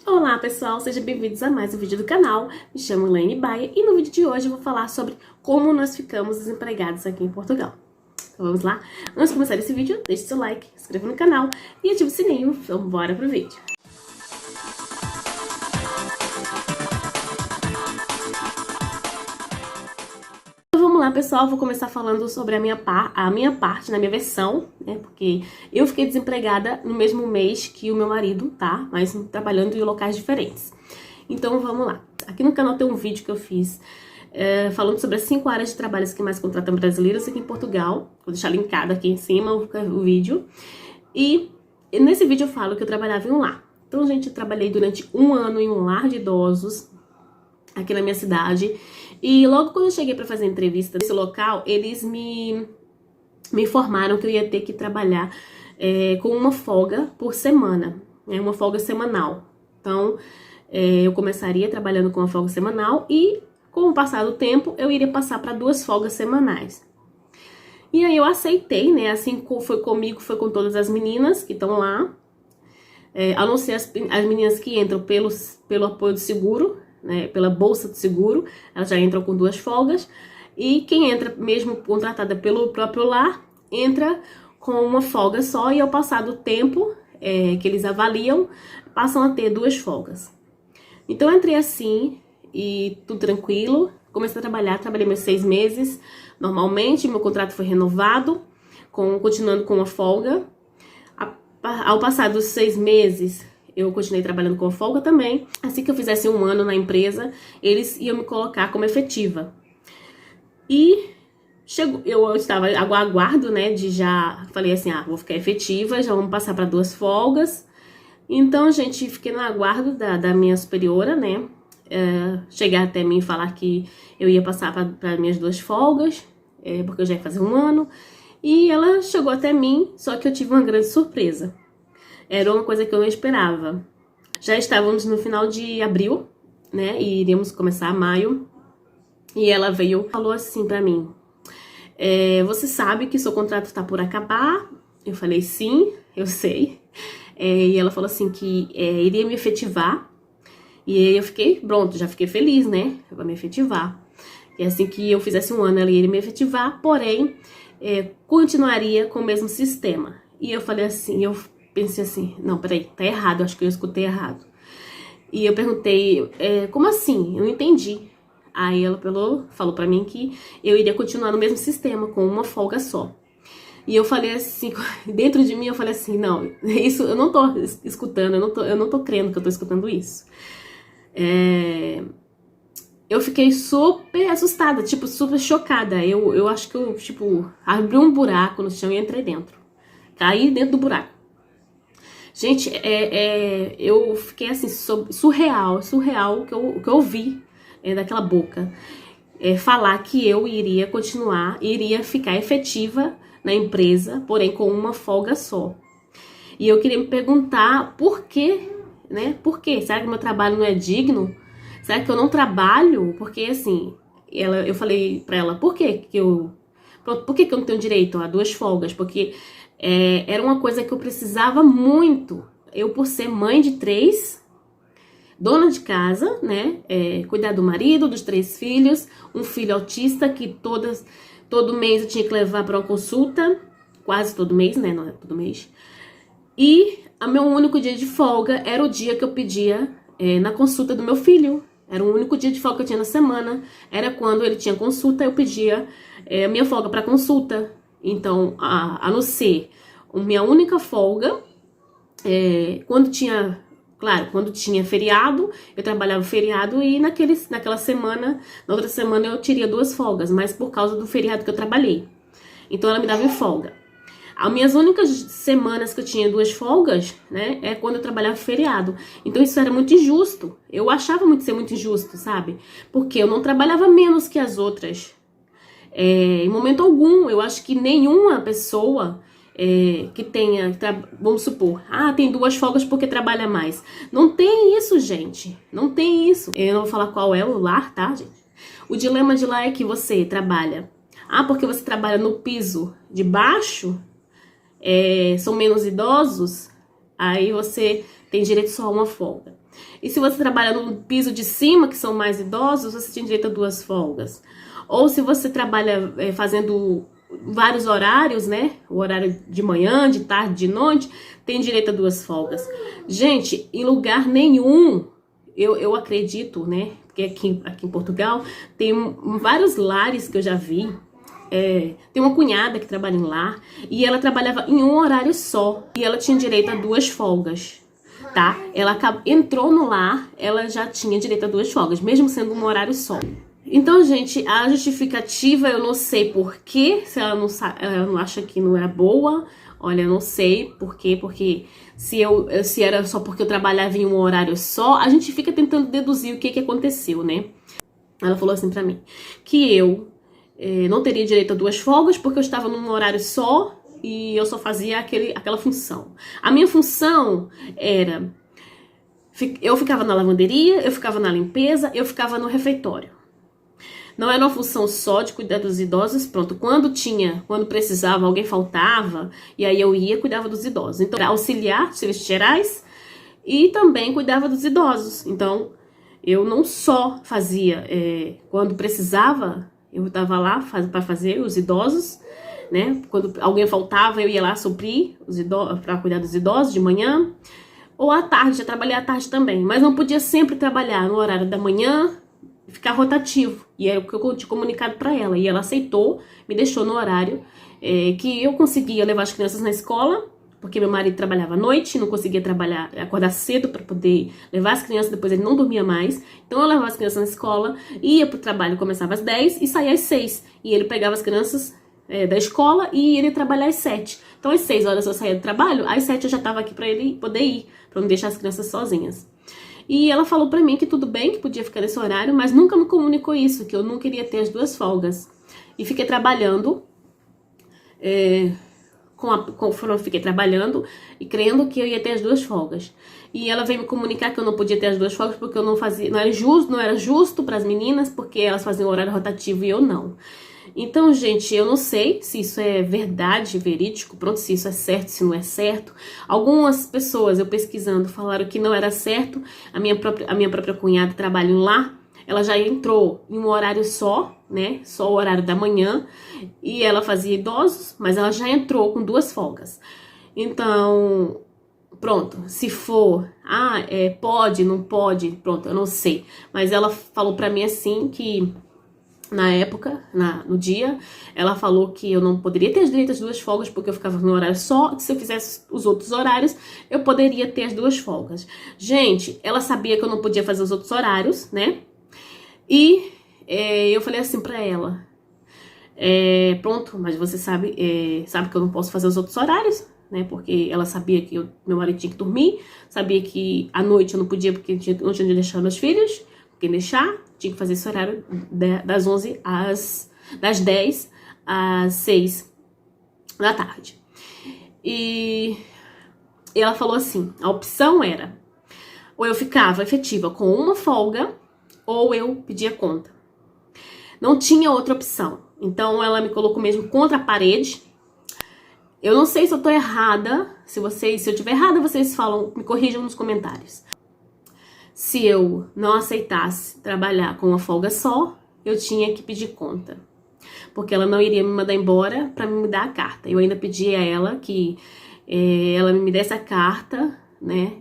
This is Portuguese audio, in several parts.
Olá pessoal, sejam bem-vindos a mais um vídeo do canal. Me chamo Elaine Baia e no vídeo de hoje eu vou falar sobre como nós ficamos desempregados aqui em Portugal. Então vamos lá? Antes de começar esse vídeo, deixe seu like, se inscreva no canal e ative o sininho. Então bora pro vídeo. Vamos lá, pessoal, vou começar falando sobre a minha parte, na minha versão, né, porque eu fiquei desempregada no mesmo mês que o meu marido, tá, mas trabalhando em locais diferentes. Então, vamos lá. Aqui no canal tem um vídeo que eu fiz falando sobre as 5 áreas de trabalhos que mais contratam brasileiros aqui em Portugal. Vou deixar linkado aqui em cima o vídeo. E nesse vídeo eu falo que eu trabalhava em um lar. Então, gente, eu trabalhei durante um ano em um lar de idosos aqui na minha cidade. E logo quando eu cheguei para fazer a entrevista nesse local, eles me informaram que eu ia ter que trabalhar com uma folga por semana, né, uma folga semanal. Então, eu começaria trabalhando com uma folga semanal e, com o passar do tempo, eu iria passar para 2 folgas semanais. E aí eu aceitei, né, assim foi comigo, foi com todas as meninas que estão lá, a não ser as meninas que entram pelo apoio do seguro, né, pela bolsa de seguro, elas já entram com 2 folgas, e quem entra mesmo contratada pelo próprio lar, entra com uma folga só, e ao passar do tempo que eles avaliam, passam a ter 2 folgas. Então eu entrei assim, e tudo tranquilo, comecei a trabalhar, trabalhei meus 6 meses, normalmente, meu contrato foi renovado, continuando com uma folga. Ao passar dos 6 meses, eu continuei trabalhando com folga também. Assim que eu fizesse um ano na empresa, eles iam me colocar como efetiva. E eu estava aguardo, né, falei assim, vou ficar efetiva, já vamos passar para 2 folgas. Então, gente, fiquei no aguardo da minha superiora, né, chegar até mim e falar que eu ia passar para minhas 2 folgas, porque eu já ia fazer um ano. E ela chegou até mim, só que eu tive uma grande surpresa. Era uma coisa que eu não esperava. Já estávamos no final de abril, né, e iríamos começar maio. E ela veio e falou assim pra mim, você sabe que seu contrato tá por acabar? Eu falei, sim, eu sei. E ela falou assim que iria me efetivar. E aí eu fiquei, pronto, já fiquei feliz, né, vai me efetivar. E assim que eu fizesse um ano, ela iria me efetivar, porém, continuaria com o mesmo sistema. E eu falei assim, eu pensei assim, não, peraí, tá errado, acho que eu escutei errado. E eu perguntei, como assim? Eu não entendi. Aí ela falou pra mim que eu iria continuar no mesmo sistema, com uma folga só. E eu falei assim, dentro de mim eu falei assim, não, isso eu não tô escutando, eu não tô crendo que eu tô escutando isso. Eu fiquei super assustada, tipo, super chocada. Eu acho que eu, tipo, abri um buraco no chão e entrei dentro. Caí dentro do buraco. Gente, eu fiquei assim, surreal o que eu ouvi daquela boca. Falar que eu iria continuar, iria ficar efetiva na empresa, porém com uma folga só. E eu queria me perguntar por quê, né? Por quê? Será que meu trabalho não é digno? Será que eu não trabalho? Porque assim, eu falei pra ela, por que eu não tenho direito a 2 folgas? Porque era uma coisa que eu precisava muito. Eu, por ser mãe de 3, dona de casa, né? Cuidar do marido, dos 3 filhos, um filho autista que todo mês eu tinha que levar para uma consulta, quase todo mês, né? Não é todo mês. E o meu único dia de folga era o dia que eu pedia na consulta do meu filho. Era o único dia de folga que eu tinha na semana. Era quando ele tinha consulta, eu pedia a minha folga para consulta. Então, a não ser a minha única folga, quando tinha feriado, eu trabalhava feriado e naquela semana, na outra semana eu teria 2 folgas, mas por causa do feriado que eu trabalhei. Então ela me dava em folga. As minhas únicas semanas que eu tinha 2 folgas, né, é quando eu trabalhava feriado. Então isso era muito injusto. Eu achava ser muito injusto, sabe? Porque eu não trabalhava menos que as outras. Em momento algum, eu acho que nenhuma pessoa que tenha, vamos supor, tem 2 folgas porque trabalha mais. Não tem isso, gente. Não tem isso. Eu não vou falar qual é o lar, tá, gente? O dilema de lá é que você trabalha. Porque você trabalha no piso de baixo, são menos idosos, aí você tem direito só a uma folga. E se você trabalha no piso de cima, que são mais idosos, você tem direito a 2 folgas. Ou se você trabalha fazendo vários horários, né? O horário de manhã, de tarde, de noite, tem direito a 2 folgas. Gente, em lugar nenhum, eu acredito, né? Porque aqui em Portugal tem vários lares que eu já vi. Tem uma cunhada que trabalha em lar e ela trabalhava em um horário só. E ela tinha direito a 2 folgas. Tá? Ela entrou no lar, ela já tinha direito a 2 folgas, mesmo sendo um horário só. Então, gente, a justificativa eu não sei porquê, se ela não acha que não é boa. Olha, eu não sei porquê, porque se era só porque eu trabalhava em um horário só, a gente fica tentando deduzir o que aconteceu, né? Ela falou assim pra mim, que eu não teria direito a 2 folgas porque eu estava num horário só e eu só fazia aquela função. A minha função era, eu ficava na lavanderia, eu ficava na limpeza, eu ficava no refeitório. Não era uma função só de cuidar dos idosos, pronto, quando precisava, alguém faltava, e aí eu ia e cuidava dos idosos. Então, era auxiliar de serviços gerais e também cuidava dos idosos. Então, eu não só fazia, quando precisava, eu estava lá para fazer os idosos, né? Quando alguém faltava, eu ia lá suprir para cuidar dos idosos de manhã, ou à tarde, já trabalhei à tarde também, mas não podia sempre trabalhar no horário da manhã, ficar rotativo, e é o que eu tinha comunicado para ela, e ela aceitou, me deixou no horário que eu conseguia levar as crianças na escola, porque meu marido trabalhava à noite, não conseguia acordar cedo para poder levar as crianças, depois ele não dormia mais, então eu levava as crianças na escola, ia pro trabalho, começava às 10 e saía às 6, e ele pegava as crianças da escola e ele ia trabalhar às 7, então às 6 horas eu saía do trabalho, às 7 eu já estava aqui para ele poder ir, para não deixar as crianças sozinhas. E ela falou pra mim que tudo bem, que podia ficar nesse horário, mas nunca me comunicou isso, que eu não queria ter as 2 folgas. E fiquei trabalhando, fiquei trabalhando e crendo que eu ia ter as 2 folgas. E ela veio me comunicar que eu não podia ter as 2 folgas porque eu não fazia, não era justo para as meninas, porque elas faziam horário rotativo e eu não. Então, gente, eu não sei se isso é verdade, verídico, pronto, se isso é certo, se não é certo. Algumas pessoas, eu pesquisando, falaram que não era certo. A minha própria cunhada trabalha em lar, ela já entrou em um horário só, né, só o horário da manhã, e ela fazia idosos, mas ela já entrou com 2 folgas. Então, pronto, se for, pode, não pode, pronto, eu não sei. Mas ela falou pra mim assim que na época, no dia, ela falou que eu não poderia ter as direito às 2 folgas porque eu ficava no horário só, que se eu fizesse os outros horários, eu poderia ter as 2 folgas. Gente, ela sabia que eu não podia fazer os outros horários, né? E eu falei assim pra ela, pronto, mas você sabe que eu não posso fazer os outros horários, né? Porque ela sabia que meu marido tinha que dormir, sabia que à noite eu não podia porque não tinha de deixar meus filhos, quem deixar, tinha que fazer esse horário das 10 às 6 da tarde. E ela falou assim, a opção era, ou eu ficava efetiva com uma folga, ou eu pedia conta. Não tinha outra opção. Então ela me colocou mesmo contra a parede. Eu não sei se eu tô errada, se eu tiver errada, vocês me corrijam nos comentários. Se eu não aceitasse trabalhar com uma folga só, eu tinha que pedir conta. Porque ela não iria me mandar embora para me dar a carta. Eu ainda pedi a ela que ela me desse a carta, né?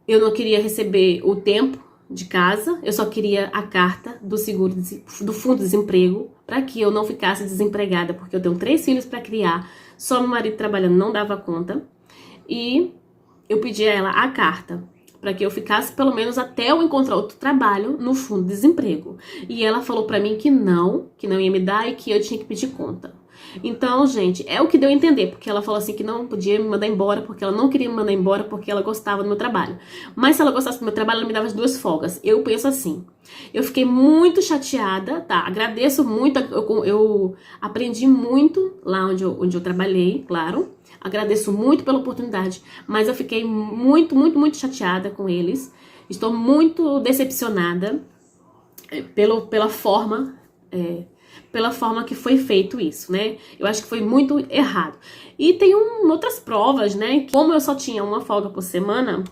Eu não queria receber o tempo de casa, eu só queria a carta do do Fundo de Desemprego para que eu não ficasse desempregada, porque eu tenho 3 filhos para criar, só meu marido trabalhando não dava conta. E eu pedi a ela a carta para que eu ficasse pelo menos até eu encontrar outro trabalho no Fundo de Desemprego. E ela falou para mim que não ia me dar e que eu tinha que pedir conta. Então, gente, é o que deu a entender, porque ela falou assim que não podia me mandar embora, porque ela não queria me mandar embora, porque ela gostava do meu trabalho. Mas se ela gostasse do meu trabalho, ela me dava as 2 folgas. Eu penso assim. Eu fiquei muito chateada, tá? Agradeço muito, eu aprendi muito lá onde eu trabalhei, claro. Agradeço muito pela oportunidade, mas eu fiquei muito, muito, muito chateada com eles. Estou muito decepcionada pela forma que foi feito isso, né? Eu acho que foi muito errado. E tem outras provas, né? Como eu só tinha uma folga por semana,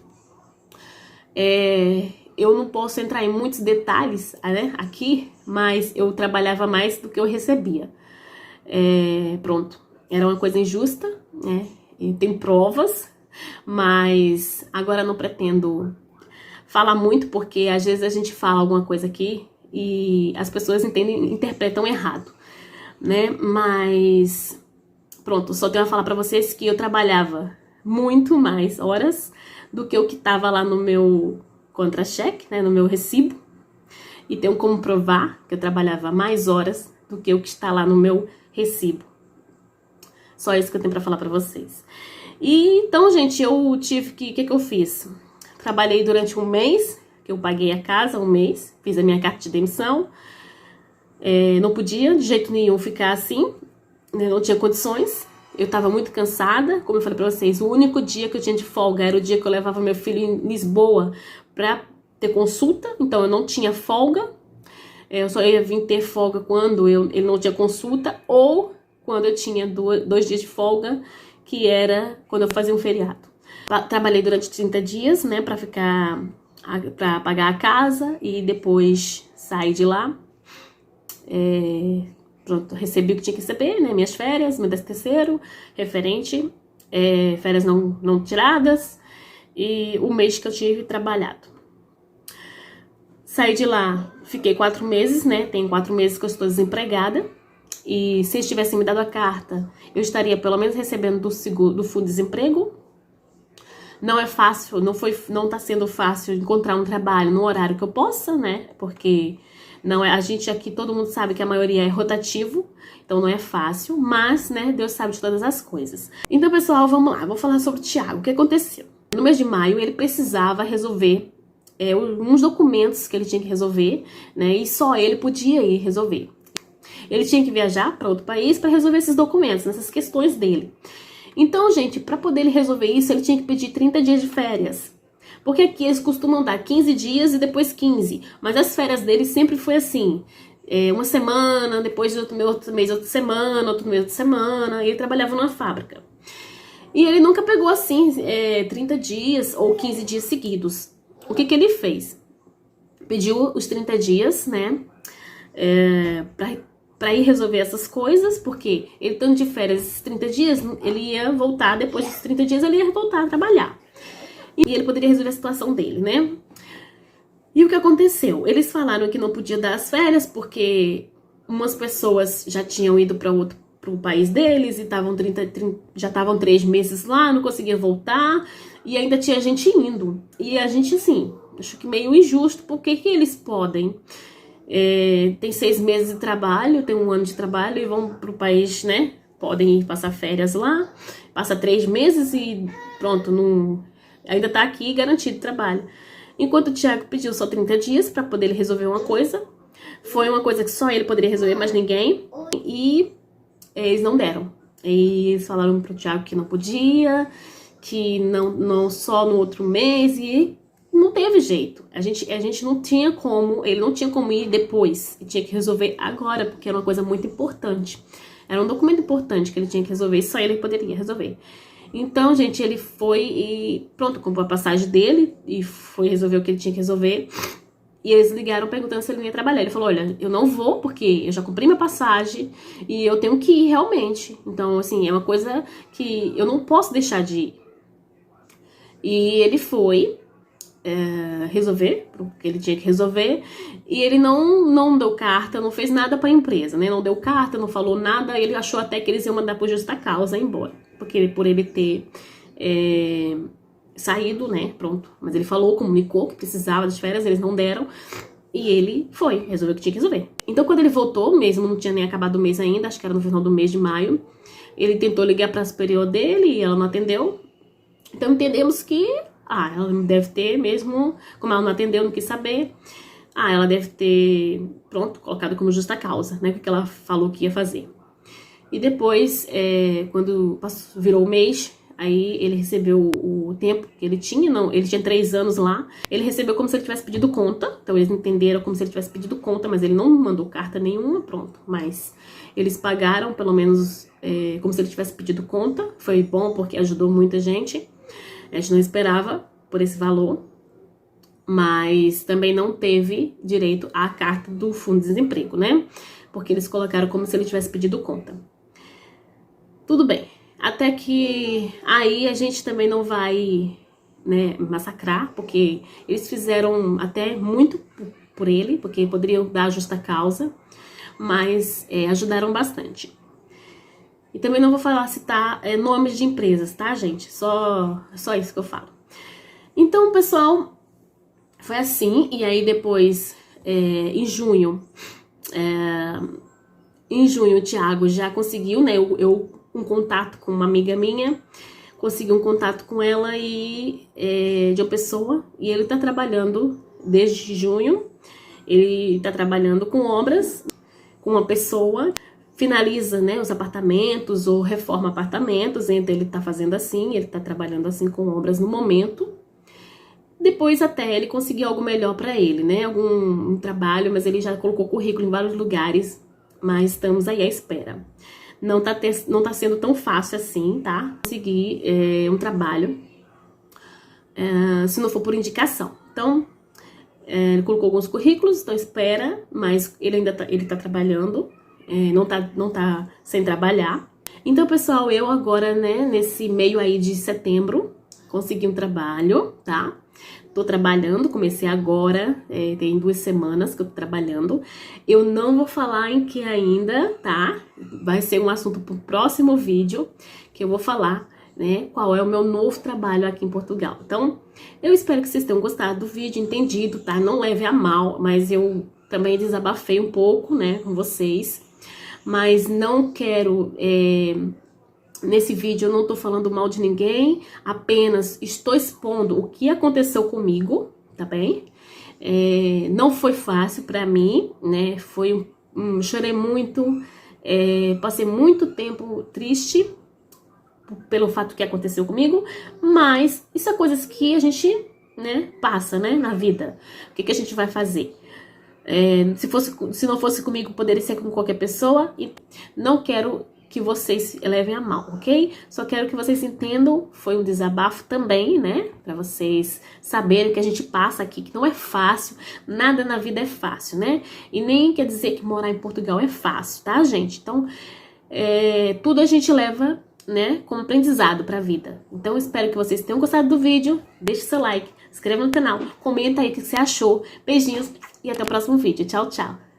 Eu não posso entrar em muitos detalhes, né, aqui, mas eu trabalhava mais do que eu recebia. Pronto, era uma coisa injusta, né, e tem provas, mas agora não pretendo falar muito, porque às vezes a gente fala alguma coisa aqui e as pessoas interpretam errado, né, mas pronto, só tenho a falar pra vocês que eu trabalhava muito mais horas do que o que tava lá no meu contra-cheque, né, no meu recibo. E tenho como provar que eu trabalhava mais horas do que o que está lá no meu recibo. Só isso que eu tenho pra falar pra vocês. E então, gente, eu tive que... O que eu fiz? Trabalhei durante um mês, que eu paguei a casa um mês, fiz a minha carta de demissão. Não podia de jeito nenhum ficar assim, né, não tinha condições. Eu tava muito cansada, como eu falei pra vocês, o único dia que eu tinha de folga era o dia que eu levava meu filho em Lisboa pra ter consulta, então eu não tinha folga. Eu só ia vir ter folga quando ele não tinha consulta ou quando eu tinha 2 dias de folga, que era quando eu fazia um feriado. Trabalhei durante 30 dias, né, pra pagar a casa e depois saí de lá. Pronto, recebi o que tinha que receber, né, minhas férias, meu 13º, referente, férias não tiradas e o mês que eu tive trabalhado. Saí de lá, fiquei 4 meses, né, tem 4 meses que eu estou desempregada e se eles tivessem me dado a carta, eu estaria pelo menos recebendo do Fundo de Desemprego. Não é fácil, não tá sendo fácil encontrar um trabalho no horário que eu possa, né, porque... Não é, a gente aqui, todo mundo sabe que a maioria é rotativo, então não é fácil, mas, né, Deus sabe de todas as coisas. Então, pessoal, vamos lá, vou falar sobre o Thiago. O que aconteceu? No mês de maio, ele precisava resolver uns documentos que ele tinha que resolver, né, e só ele podia ir resolver. Ele tinha que viajar para outro país para resolver esses documentos, essas questões dele. Então, gente, para poder ele resolver isso, ele tinha que pedir 30 dias de férias. Porque aqui eles costumam dar 15 dias e depois 15. Mas as férias dele sempre foi assim. Uma semana, depois de outro mês, outra semana, outro mês, outra semana. E ele trabalhava numa fábrica. E ele nunca pegou assim 30 dias ou 15 dias seguidos. O que ele fez? Pediu os 30 dias, né? Pra ir resolver essas coisas. Porque ele estando de férias esses 30 dias, ele ia voltar, depois dos 30 dias ele ia voltar a trabalhar. E ele poderia resolver a situação dele, né? E o que aconteceu? Eles falaram que não podia dar as férias porque umas pessoas já tinham ido para o país deles e já estavam 3 meses lá, não conseguia voltar e ainda tinha gente indo. E a gente, assim, acho que meio injusto, porque que eles podem? Tem 6 meses de trabalho, tem 1 ano de trabalho e vão para o país, né? Podem ir passar férias lá, passa 3 meses e pronto, ainda tá aqui garantido trabalho. Enquanto o Thiago pediu só 30 dias para poder ele resolver uma coisa. Foi uma coisa que só ele poderia resolver, mais ninguém. E eles não deram. E eles falaram pro Thiago que não podia, que não só no outro mês. E não teve jeito. A gente não tinha como, ele não tinha como ir depois. Ele tinha que resolver agora, porque era uma coisa muito importante. Era um documento importante que ele tinha que resolver e só ele poderia resolver. Então, gente, ele foi e pronto, comprou a passagem dele e foi resolver o que ele tinha que resolver. E eles ligaram perguntando se ele não ia trabalhar. Ele falou, olha, eu não vou porque eu já comprei minha passagem e eu tenho que ir realmente. Então, assim, é uma coisa que eu não posso deixar de ir. E ele foi resolver o que ele tinha que resolver e ele não deu carta, não fez nada para a empresa, né? Não deu carta, não falou nada. Ele achou até que eles iam mandar por justa causa embora. Porque por ele ter saído, né, pronto. Mas ele falou, comunicou que precisava das férias, eles não deram. E ele foi, resolveu o que tinha que resolver. Então, quando ele voltou, mesmo não tinha nem acabado o mês ainda, acho que era no final do mês de maio, ele tentou ligar para a superior dele e ela não atendeu. Então, entendemos que, ela deve ter mesmo, como ela não atendeu, não quis saber, ela deve ter, pronto, colocado como justa causa, né, o que ela falou que ia fazer. E depois, quando virou o mês, aí ele recebeu o tempo que ele tinha, ele tinha 3 anos lá, ele recebeu como se ele tivesse pedido conta, então eles entenderam como se ele tivesse pedido conta, mas ele não mandou carta nenhuma, pronto, mas eles pagaram pelo menos como se ele tivesse pedido conta, foi bom porque ajudou muita gente, a gente não esperava por esse valor, mas também não teve direito à carta do fundo de desemprego, né? Porque eles colocaram como se ele tivesse pedido conta. Tudo bem, até que aí a gente também não vai, né, massacrar, porque eles fizeram até muito por ele, porque poderiam dar justa causa, mas ajudaram bastante. E também não vou citar nomes de empresas, tá, gente? Só isso que eu falo. Então, pessoal, foi assim. E aí depois, em junho, o Thiago já conseguiu, né? Um contato com uma amiga minha, consegui um contato com ela e de uma pessoa. E ele tá trabalhando desde junho. Ele tá trabalhando com obras, com uma pessoa, finaliza, né, os apartamentos ou reforma apartamentos. Então ele tá fazendo assim, ele tá trabalhando assim com obras no momento. Depois até ele conseguir algo melhor para ele, né, um trabalho, mas ele já colocou currículo em vários lugares, mas estamos aí à espera. Não tá sendo tão fácil assim, tá? Conseguir um trabalho, se não for por indicação. Então, ele colocou alguns currículos, então espera, mas ele ainda tá trabalhando, não tá sem trabalhar. Então, pessoal, eu agora, né, nesse meio aí de setembro, consegui um trabalho, tá? Tô trabalhando, comecei agora, tem 2 semanas que eu tô trabalhando. Eu não vou falar em que ainda, tá? Vai ser um assunto pro próximo vídeo, que eu vou falar, né, qual é o meu novo trabalho aqui em Portugal. Então, eu espero que vocês tenham gostado do vídeo, entendido, tá? Não leve a mal, mas eu também desabafei um pouco, né, com vocês. Mas não quero... Nesse vídeo eu não tô falando mal de ninguém, apenas estou expondo o que aconteceu comigo, tá bem? Não foi fácil pra mim, né? Chorei muito, passei muito tempo triste pelo fato que aconteceu comigo, mas isso é coisas que a gente, né, passa, né, na vida. O que a gente vai fazer? Se não fosse comigo, poderia ser com qualquer pessoa, e não quero que vocês levem a mal, ok? Só quero que vocês entendam, foi um desabafo também, né? Pra vocês saberem que a gente passa aqui, que não é fácil, nada na vida é fácil, né? E nem quer dizer que morar em Portugal é fácil, tá, gente? Então, tudo a gente leva, né, como aprendizado pra vida. Então, eu espero que vocês tenham gostado do vídeo, deixe seu like, se inscreva no canal, comenta aí o que você achou. Beijinhos e até o próximo vídeo. Tchau, tchau!